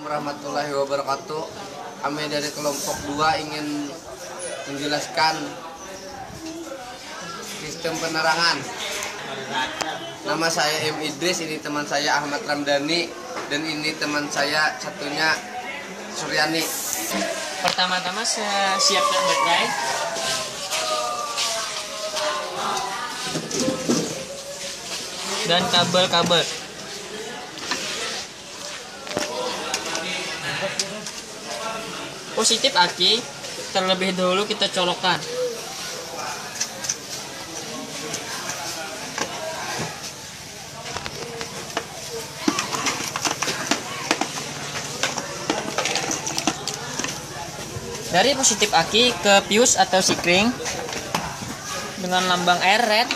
warahmatullahi wabarakatuh. Kami dari kelompok 2 ingin menjelaskan sistem penerangan. Nama saya M. Idris, ini teman saya Ahmad Ramdhani, dan ini teman saya satunya Suryani. Pertama-tama saya siapkan baterai. Dan kabel-kabel. Positif aki terlebih dahulu kita colokkan. Dari positif aki ke fuse atau sikring dengan lambang R red.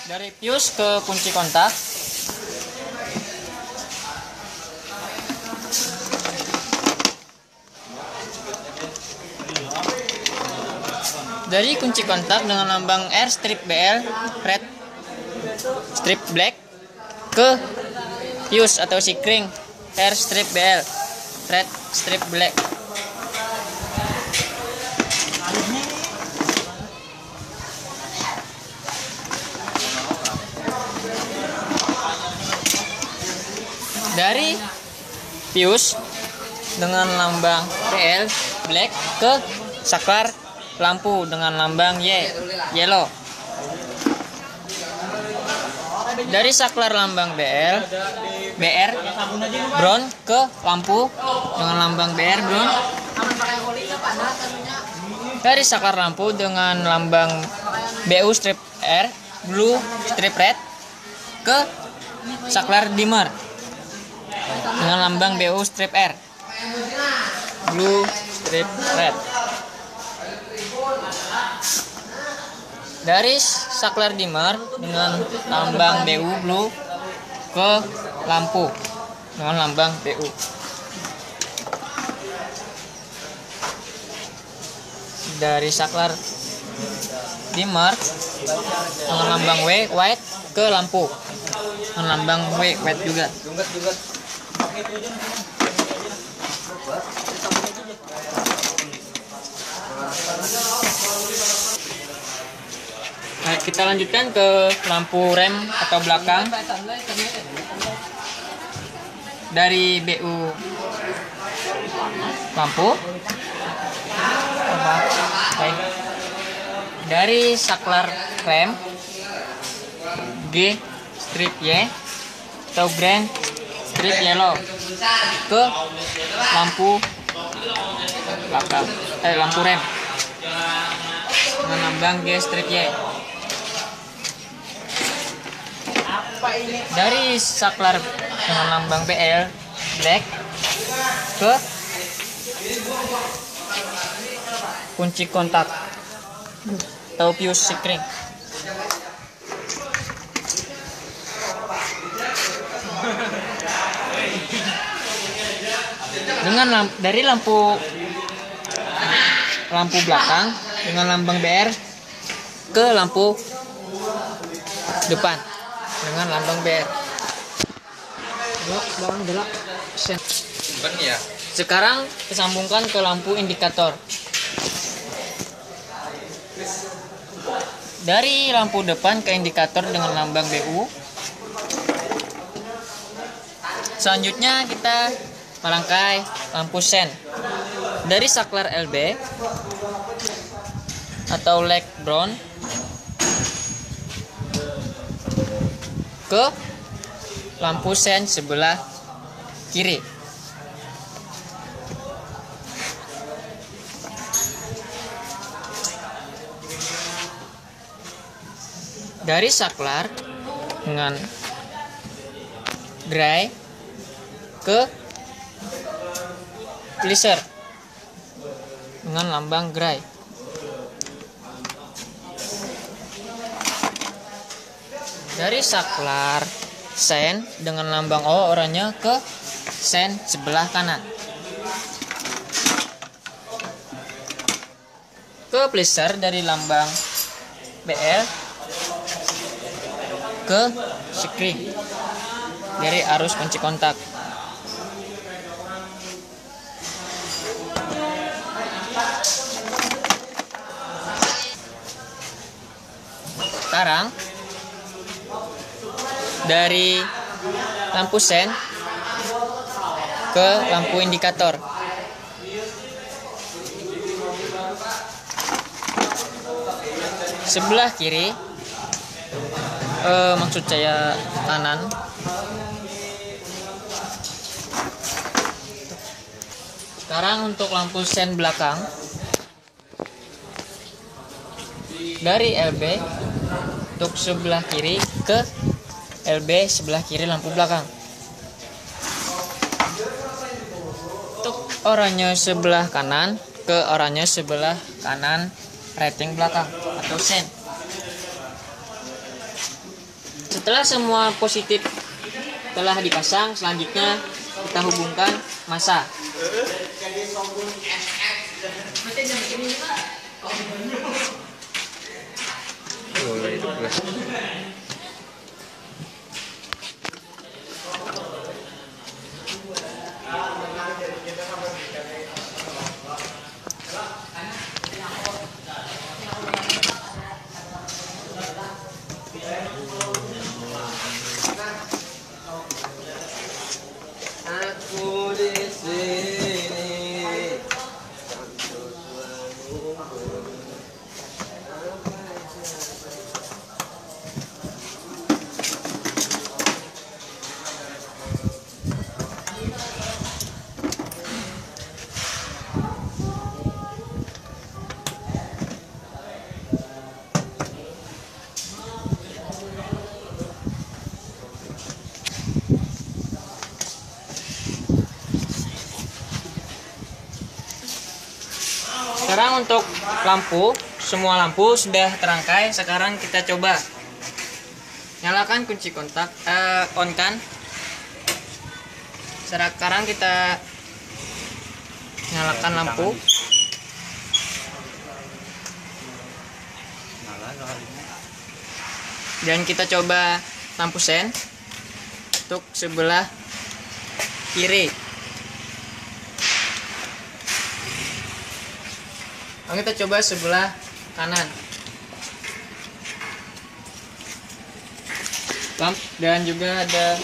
Dari fuse ke kunci kontak. Dari kunci kontak dengan lambang R strip BL red strip black ke fuse atau sikring R strip BL red strip black. Dari fuse dengan lambang BL black ke saklar lampu dengan lambang yellow. Dari saklar lambang BR brown ke lampu dengan lambang BR brown. Dari saklar lampu dengan lambang BU strip R blue strip red ke saklar dimmer dengan lambang BU strip R blue strip red. Dari saklar dimmer dengan lambang BU blue ke lampu dengan lambang BU. Dari saklar dimmer dengan lambang W white ke lampu dengan lambang W white juga. Nah, kita lanjutkan ke lampu rem atau belakang. Dari BU lampu. Dari saklar rem G strip Y atau green strip yellow ke lampu belakang, lampu rem dengan lambang G strip Y. Dari saklar dengan lambang BL black ke kunci kontak atau fuse sikring. Dengan dari lampu belakang dengan lambang BR ke lampu depan dengan lambang BR. Sekarang disambungkan ke lampu indikator. Dari lampu depan ke indikator dengan lambang BU. Selanjutnya kita merangkai lampu sen. Dari saklar LB atau light brown ke lampu sen sebelah kiri. Dari saklar dengan gray ke pleaser dengan lambang gray. Dari saklar sen dengan lambang oranye ke sen sebelah kanan. Ke pleaser dari lambang BL ke ke screen dari arus kunci kontak. Sekarang dari lampu sen ke lampu indikator. Sebelah kiri, maksud saya kanan. Sekarang untuk lampu sen belakang, dari LB untuk sebelah kiri ke LB sebelah kiri lampu belakang. Untuk oranye sebelah kanan ke oranye sebelah kanan rating belakang atau sen. Setelah semua positif telah dipasang, selanjutnya kita hubungkan massa. Aku di sini. Sekarang untuk lampu, semua lampu sudah terangkai. Sekarang kita coba nyalakan kunci kontak, on kan. Sekarang kita nyalakan lampu. Dan kita coba lampu sen untuk sebelah kiri. Kita coba sebelah kanan. Dan juga ada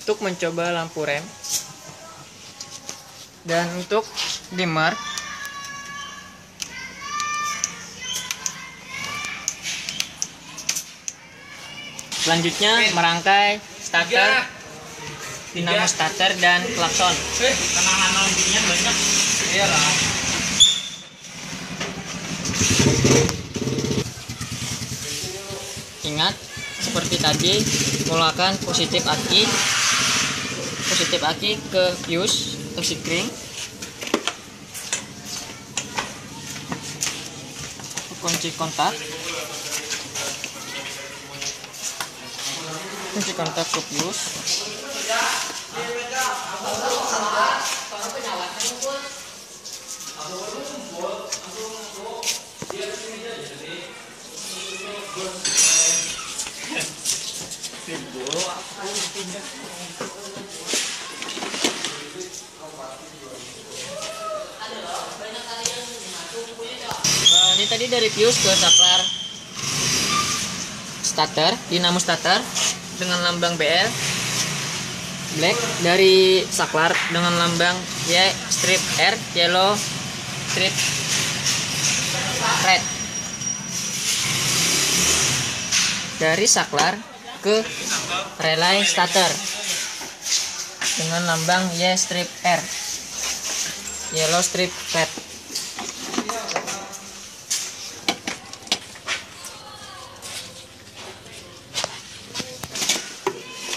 untuk mencoba lampu rem dan untuk dimmer. Selanjutnya merangkai starter, dinamo starter dan klakson. Ingat seperti tadi, mulakan positif aki ke fuse atau sikring. Kunci kontak. Kunci kontak ke fuse. Ini tadi dari fuse ke saklar starter, dinamo starter dengan lambang BL black, dari saklar dengan lambang Y strip R yellow strip red. Dari saklar ke relay starter dengan lambang Y strip R yellow strip red.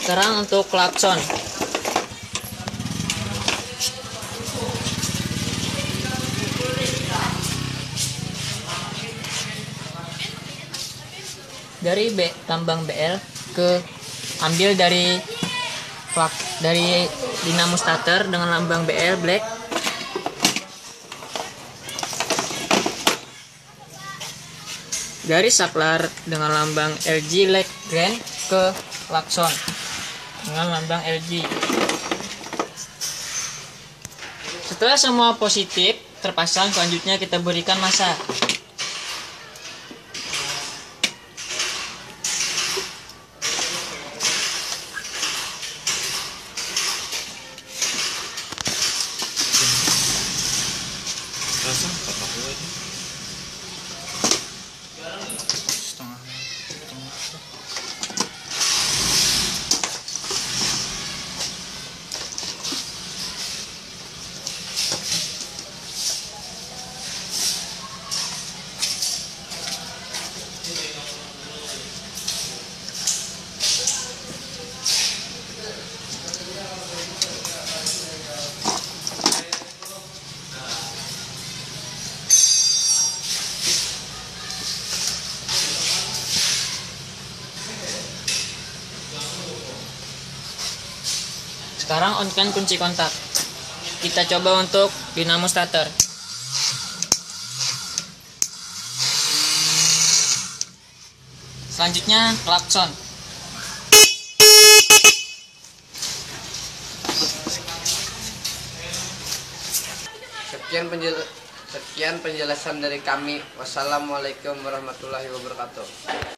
Sekarang untuk klakson. Dari lambang BL ke ambil dari dinamo starter dengan lambang BL black dari saklar dengan lambang LG Light Grand ke klakson dengan lambang LG. Setelah semua positif terpasang, selanjutnya kita berikan massa. Sekarang on-kan kunci kontak. Kita coba untuk dinamo starter. Selanjutnya klakson. Sekian penjelasan dari kami. Wassalamualaikum warahmatullahi wabarakatuh.